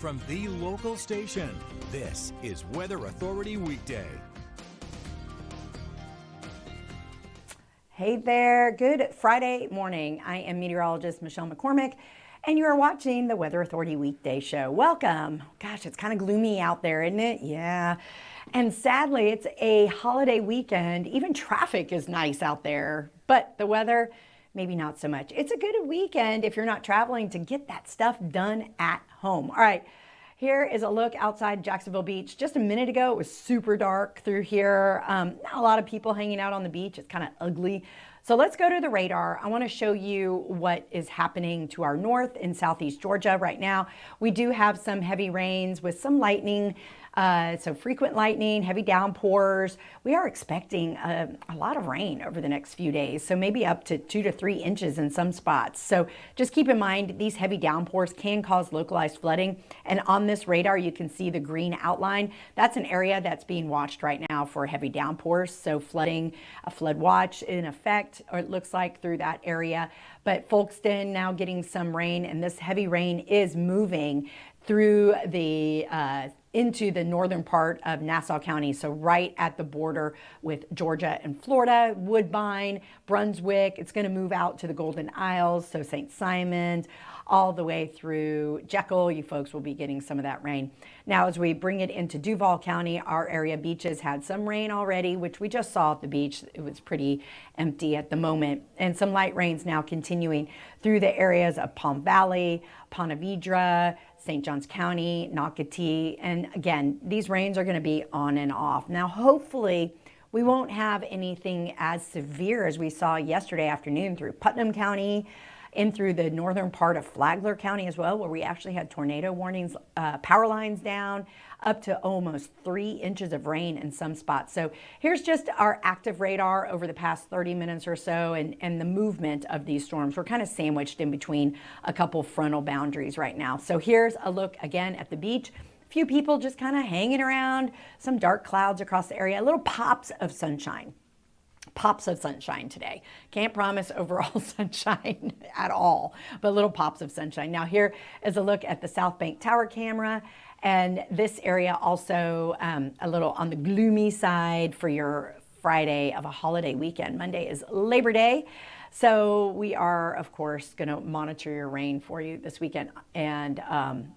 from the local station. This is Weather Authority Weekday. Hey there, good Friday morning. I am meteorologist Michelle McCormick, and you are watching the Weather Authority Weekday show. Welcome. Gosh, it's kind of gloomy out there, isn't it? Yeah. And sadly, it's a holiday weekend. Even traffic is nice out there, but the weather, maybe not so much. It's a good weekend if you're not traveling to get that stuff done at home. All right, here is a look outside Jacksonville Beach. Just a minute ago, it was super dark through here. Not a lot of people hanging out on the beach. It's kind of ugly. So let's go to the radar. I want to show you what is happening to our north in southeast Georgia right now. We do have some heavy rains with some lightning. So frequent lightning, heavy downpours. We are expecting a lot of rain over the next few days, so maybe up to 2 to 3 inches in some spots. So just keep in mind these heavy downpours can cause localized flooding. And on this radar, you can see the green outline. That's an area that's being watched right now for heavy downpours. So flooding, a flood watch in effect, or it looks like through that area. But Folkston now getting some rain, and this heavy rain is moving through the into the northern part of Nassau County, so right at the border with Georgia and Florida, Woodbine, Brunswick. It's going to move out to the Golden Isles, so St. Simons, all the way through Jekyll. You folks will be getting some of that rain. Now, as we bring it into Duval County, our area beaches had some rain already, which we just saw at the beach. It was pretty empty at the moment. And some light rains now continuing through the areas of Palm Valley, Ponte Vedra, St. Johns County, Nocatee. And again, these rains are going to be on and off. Now, hopefully, we won't have anything as severe as we saw yesterday afternoon through Putnam County, in through the northern part of Flagler County as well, where we actually had tornado warnings, power lines down, up to almost 3 inches of rain in some spots. So here's just our active radar over the past 30 minutes or so, and the movement of these storms. We're kind of sandwiched in between a couple frontal boundaries right now. So here's a look again at the beach. A few people just kind of hanging around, some dark clouds across the area, little pops of sunshine. Pops of sunshine today. Can't promise overall sunshine at all, but little pops of sunshine. Now here is a look at the South Bank Tower camera, and this area also a little on the gloomy side for your Friday of a holiday weekend. Monday is Labor Day. So we are, of course, going to monitor your rain for you this weekend. And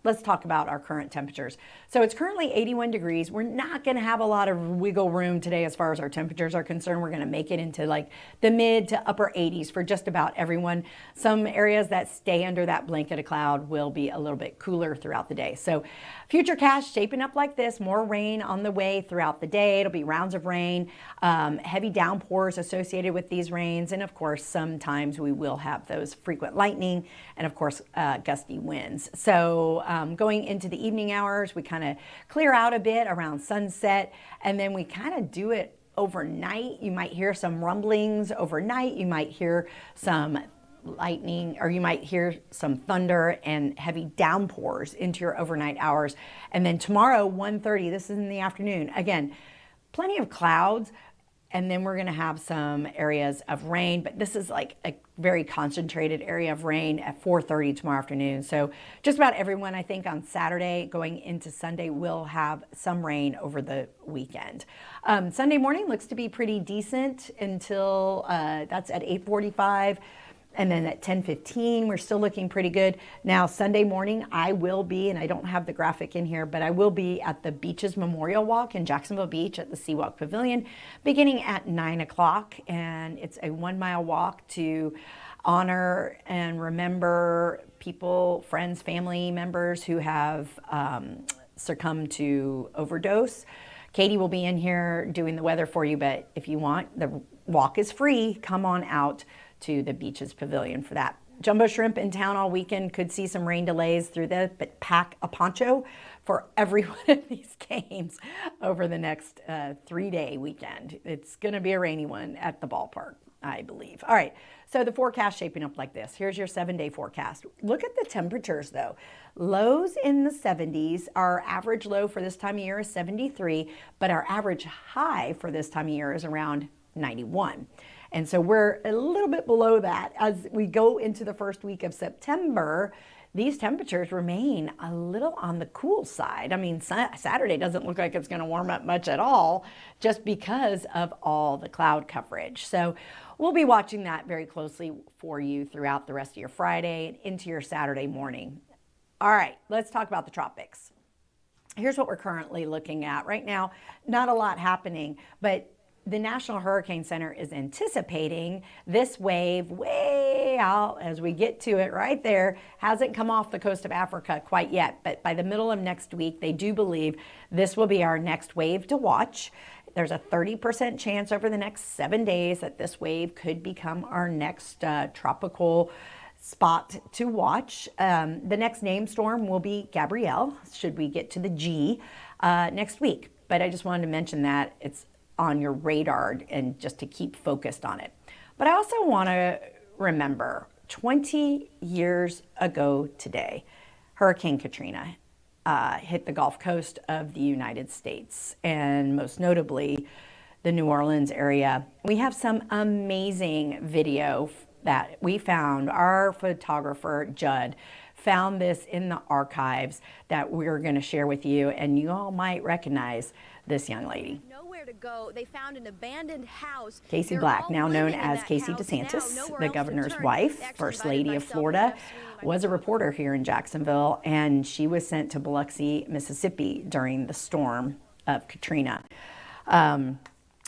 let's talk about our current temperatures. So it's currently 81 degrees. We're not going to have a lot of wiggle room today as far as our temperatures are concerned. We're going to make it into like the mid to upper 80s for just about everyone. Some areas that stay under that blanket of cloud will be a little bit cooler throughout the day. So futurecast shaping up like this, more rain on the way throughout the day. It'll be rounds of rain, heavy downpours associated with these rains, and of course, sometimes we will have those frequent lightning and of course gusty winds. So going into the evening hours, we kind of clear out a bit around sunset, and then we kind of do it overnight. You might hear some rumblings overnight. You might hear some lightning, or you might hear some thunder and heavy downpours into your overnight hours. And then tomorrow, 1:30, this is in the afternoon. Again, plenty of clouds. And then we're going to have some areas of rain, but this is like a very concentrated area of rain at 4:30 tomorrow afternoon. So just about everyone, I think, on Saturday going into Sunday will have some rain over the weekend. Sunday morning looks to be pretty decent until that's at 8:45. And then at 10:15, we're still looking pretty good. Now, Sunday morning, I will be, and I don't have the graphic in here, but I will be at the Beaches Memorial Walk in Jacksonville Beach at the Seawalk Pavilion beginning at 9 o'clock. And it's a 1-mile walk to honor and remember people, friends, family members who have succumbed to overdose. Katie will be in here doing the weather for you, but if you want, the walk is free. Come on out to the Beaches Pavilion for that. Jumbo Shrimp in town all weekend. Could see some rain delays through this, but pack a poncho for every one of these games over the next 3-day weekend. It's going to be a rainy one at the ballpark, I believe. All right, so the forecast shaping up like this. Here's your 7-day forecast. Look at the temperatures, though. Lows in the 70s. Our average low for this time of year is 73, but our average high for this time of year is around 91. And so we're a little bit below that as we go into the first week of September. these temperatures remain a little on the cool side. I mean, Saturday doesn't look like it's going to warm up much at all just because of all the cloud coverage. So we'll be watching that very closely for you throughout the rest of your Friday and into your Saturday morning. All right, let's talk about the tropics. Here's what we're currently looking at right now. Not a lot happening, but the National Hurricane Center is anticipating this wave way out as we get to it right there. Hasn't come off the coast of Africa quite yet, but by the middle of next week, they do believe this will be our next wave to watch. There's a 30% chance over the next 7 days that this wave could become our next tropical spot to watch. The next named storm will be Gabrielle, should we get to the G next week. But I just wanted to mention that it's on your radar and just to keep focused on it. But I also want to remember 20 years ago today, Hurricane Katrina hit the Gulf Coast of the United States, and most notably the New Orleans area. We have some amazing video that we found. Our photographer, Judd, found this in the archives that we're going to share with you, and you all might recognize this young lady. Nowhere to go. They found an abandoned house. Casey Black, now known as Casey DeSantis, the governor's wife, First Lady of Florida, was a reporter here in Jacksonville, and she was sent to Biloxi, Mississippi during the storm of Katrina.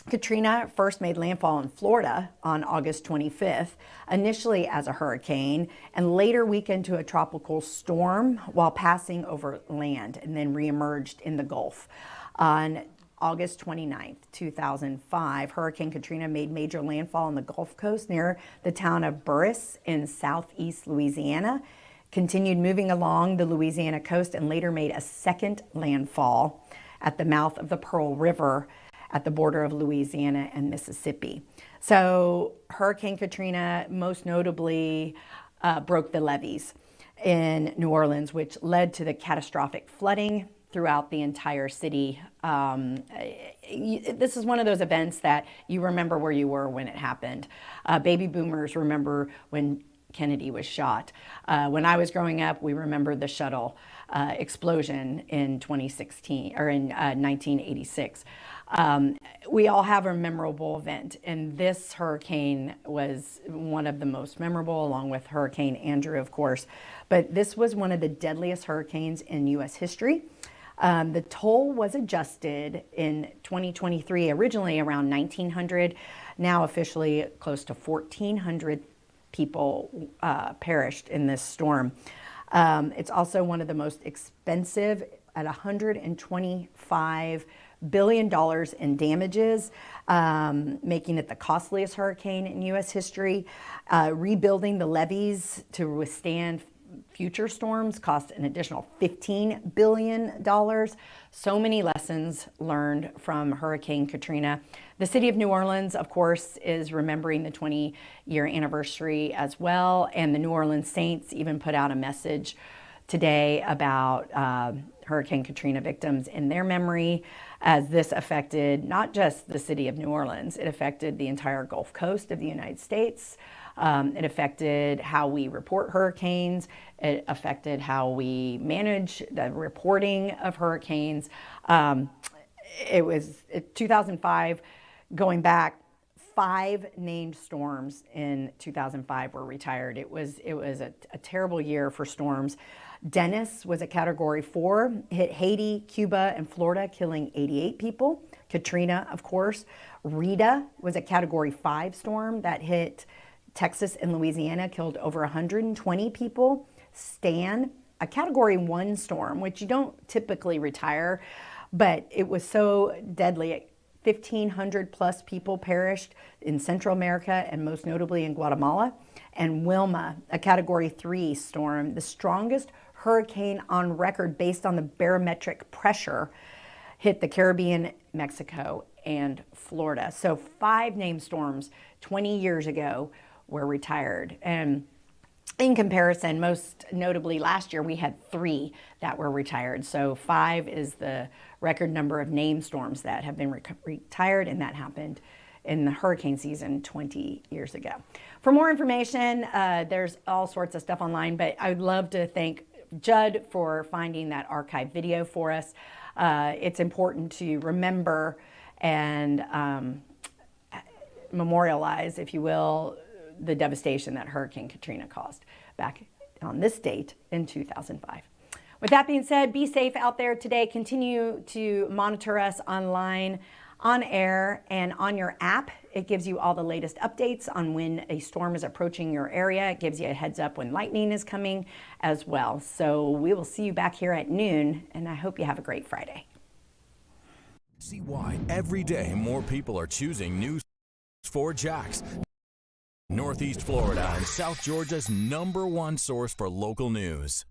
Katrina first made landfall in Florida on August 25th, initially as a hurricane, and later weakened to a tropical storm while passing over land, and then reemerged in the Gulf. On August 29th, 2005, Hurricane Katrina made major landfall on the Gulf Coast near the town of Burris in southeast Louisiana, continued moving along the Louisiana coast, and later made a second landfall at the mouth of the Pearl River at the border of Louisiana and Mississippi. So Hurricane Katrina most notably broke the levees in New Orleans, which led to the catastrophic flooding throughout the entire city. This is one of those events that you remember where you were when it happened. Baby boomers remember when Kennedy was shot. When I was growing up, we remember the shuttle explosion in 2016 or in 1986. We all have a memorable event, and this hurricane was one of the most memorable, along with Hurricane Andrew, of course. But this was one of the deadliest hurricanes in U.S. history. The toll was adjusted in 2023, originally around 1,900, now officially close to 1,400 people perished in this storm. It's also one of the most expensive at $125 billion in damages, making it the costliest hurricane in U.S. history. Rebuilding the levees to withstand future storms cost an additional $15 billion. So many lessons learned from Hurricane Katrina. The city of New Orleans, of course, is remembering the 20-year anniversary as well. And the New Orleans Saints even put out a message today about Hurricane Katrina victims in their memory, as this affected not just the city of New Orleans, it affected the entire Gulf Coast of the United States. It affected how we report hurricanes. It affected how we manage the reporting of hurricanes. It was 2005, going back, 5 named storms in 2005 were retired. It was a terrible year for storms. Dennis was a Category 4, hit Haiti, Cuba, and Florida, killing 88 people. Katrina, of course. Rita was a Category 5 storm that hit Texas and Louisiana, killed over 120 people. Stan, a Category 1 storm, which you don't typically retire, but it was so deadly. 1,500 plus people perished in Central America and most notably in Guatemala. And Wilma, a Category 3 storm, the strongest hurricane on record based on the barometric pressure, hit the Caribbean, Mexico, and Florida. So 5 named storms 20 years ago were retired. And in comparison, most notably last year, we had 3 that were retired. So 5 is the record number of named storms that have been retired, and that happened in the hurricane season 20 years ago. For more information, there's all sorts of stuff online, but I would love to thank Judd for finding that archive video for us. It's important to remember and memorialize, if you will, the devastation that Hurricane Katrina caused back on this date in 2005. With that being said, be safe out there today. Continue to monitor us online, on air, and on your app. It gives you all the latest updates on when a storm is approaching your area. It gives you a heads up when lightning is coming as well. So we will see you back here at noon, and I hope you have a great Friday. See why every day more people are choosing News 4 Jax, Northeast Florida and South Georgia's #1 source for local news.